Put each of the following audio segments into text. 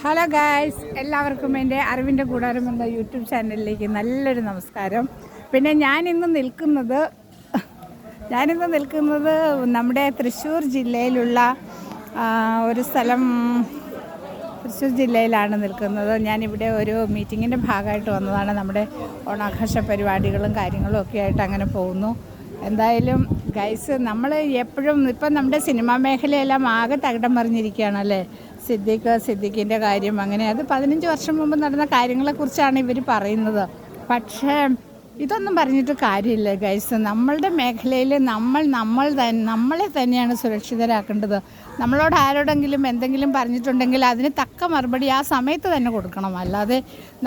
Hello guys, എല്ലാവർക്കും എൻ്റെ അറിവിൻ്റെ കൂടാരം എന്ന യൂട്യൂബ് ചാനലിലേക്ക് നല്ലൊരു നമസ്കാരം. പിന്നെ ഞാനിന്ന് നിൽക്കുന്നത് നമ്മുടെ തൃശ്ശൂർ ജില്ലയിലുള്ള ഒരു സ്ഥലം. തൃശ്ശൂർ ജില്ലയിലാണ് നിൽക്കുന്നത്. ഞാനിവിടെ ഒരു മീറ്റിങ്ങിൻ്റെ ഭാഗമായിട്ട് വന്നതാണ്. നമ്മുടെ ഓണാഘോഷ പരിപാടികളും കാര്യങ്ങളും ഒക്കെ ആയിട്ട് അങ്ങനെ പോകുന്നു. എന്തായാലും ഗൈസ്, നമ്മൾ എപ്പോഴും ഇപ്പം നമ്മുടെ സിനിമാ മേഖലയെല്ലാം ആകെ തകിടം മറിഞ്ഞിരിക്കുകയാണല്ലേ. സിദ്ദിഖിൻ്റെ കാര്യം, അങ്ങനെ അത് 15 വർഷം മുമ്പ് നടന്ന കാര്യങ്ങളെക്കുറിച്ചാണ് ഇവർ പറയുന്നത്. പക്ഷേ ഇതൊന്നും പറഞ്ഞിട്ട് കാര്യമില്ല ഗൈസ്. നമ്മളുടെ മേഖലയിൽ നമ്മളെ തന്നെയാണ് സുരക്ഷിതരാക്കേണ്ടത്. നമ്മളോട് ആരോടെങ്കിലും എന്തെങ്കിലും പറഞ്ഞിട്ടുണ്ടെങ്കിൽ അതിന് തക്ക മറുപടി ആ സമയത്ത് തന്നെ കൊടുക്കണം. അല്ലാതെ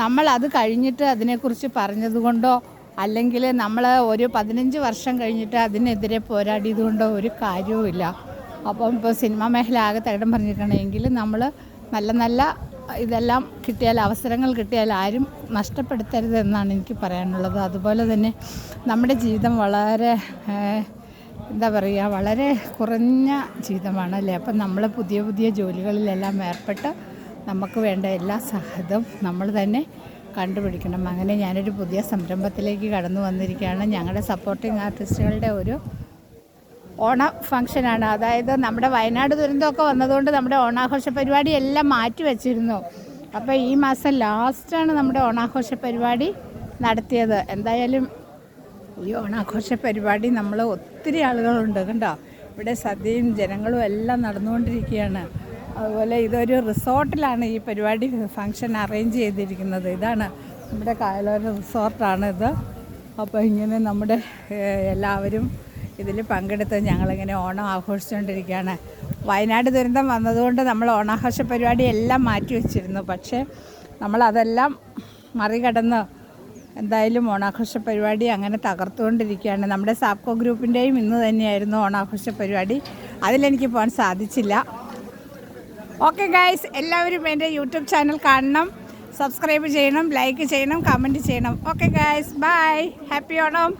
നമ്മൾ അത് കഴിഞ്ഞിട്ട് അതിനെക്കുറിച്ച് പറഞ്ഞതുകൊണ്ടോ അല്ലെങ്കിൽ നമ്മൾ ഒരു 15 വർഷം കഴിഞ്ഞിട്ട് അതിനെതിരെ പോരാടിയതുകൊണ്ടോ ഒരു കാര്യവുമില്ല. അപ്പം ഇപ്പോൾ സിനിമാ മേഖല ആകെ തകിടം പറഞ്ഞിരിക്കണമെങ്കിൽ നമ്മൾ നല്ല ഇതെല്ലാം കിട്ടിയാൽ, അവസരങ്ങൾ കിട്ടിയാൽ ആരും നഷ്ടപ്പെടുത്തരുതെന്നാണ് എനിക്ക് പറയാനുള്ളത്. അതുപോലെ തന്നെ നമ്മുടെ ജീവിതം വളരെ വളരെ കുറഞ്ഞ ജീവിതമാണല്ലേ. അപ്പം നമ്മൾ പുതിയ ജോലികളിലെല്ലാം ഏർപ്പെട്ട് നമുക്ക് വേണ്ട എല്ലാ സഹായവും നമ്മൾ തന്നെ കണ്ടുപിടിക്കണം. അങ്ങനെ ഞാനൊരു പുതിയ സംരംഭത്തിലേക്ക് കടന്നു വന്നിരിക്കുകയാണ്. ഞങ്ങളുടെ സപ്പോർട്ടിങ് ആർട്ടിസ്റ്റുകളുടെ ഒരു ഓണ ഫംഗ്ഷനാണ്. അതായത് നമ്മുടെ വയനാട് ദുരന്തമൊക്കെ വന്നതുകൊണ്ട് നമ്മുടെ ഓണാഘോഷ പരിപാടി എല്ലാം മാറ്റി വച്ചിരുന്നു. അപ്പോൾ ഈ മാസം ലാസ്റ്റാണ് നമ്മുടെ ഓണാഘോഷ പരിപാടി നടത്തിയത്. എന്തായാലും ഈ ഓണാഘോഷ പരിപാടി നമ്മൾ ഒത്തിരി ആളുകളുണ്ട് കണ്ടോ. ഇവിടെ സദ്യയും ജനങ്ങളും എല്ലാം നടന്നുകൊണ്ടിരിക്കുകയാണ്. അതുപോലെ ഇതൊരു റിസോർട്ടിലാണ് ഈ പരിപാടി ഫംഗ്ഷൻ അറേഞ്ച് ചെയ്തിരിക്കുന്നത്. ഇതാണ് നമ്മുടെ കായലോര റിസോർട്ടാണിത്. അപ്പോൾ ഇങ്ങനെ നമ്മുടെ എല്ലാവരും ഇതിൽ പങ്കെടുത്ത് ഞങ്ങളിങ്ങനെ ഓണം ആഘോഷിച്ചുകൊണ്ടിരിക്കുകയാണ്. വയനാട് ദുരന്തം വന്നതുകൊണ്ട് നമ്മൾ ഓണാഘോഷ പരിപാടി എല്ലാം മാറ്റി വച്ചിരുന്നു. പക്ഷേ നമ്മളതെല്ലാം മറികടന്ന് എന്തായാലും ഓണാഘോഷ പരിപാടി അങ്ങനെ തകർത്തുകൊണ്ടിരിക്കുകയാണ്. നമ്മുടെ സാപ്കോ ഗ്രൂപ്പിൻ്റെയും ഇന്ന് തന്നെയായിരുന്നു ഓണാഘോഷ പരിപാടി. അതിലെനിക്ക് പോകാൻ സാധിച്ചില്ല. ഓക്കെ ഗൈസ്, എല്ലാവരും എൻ്റെ യൂട്യൂബ് ചാനൽ കാണണം, സബ്സ്ക്രൈബ് ചെയ്യണം, ലൈക്ക് ചെയ്യണം, കമൻറ്റ് ചെയ്യണം. Okay guys, bye, happy Onam.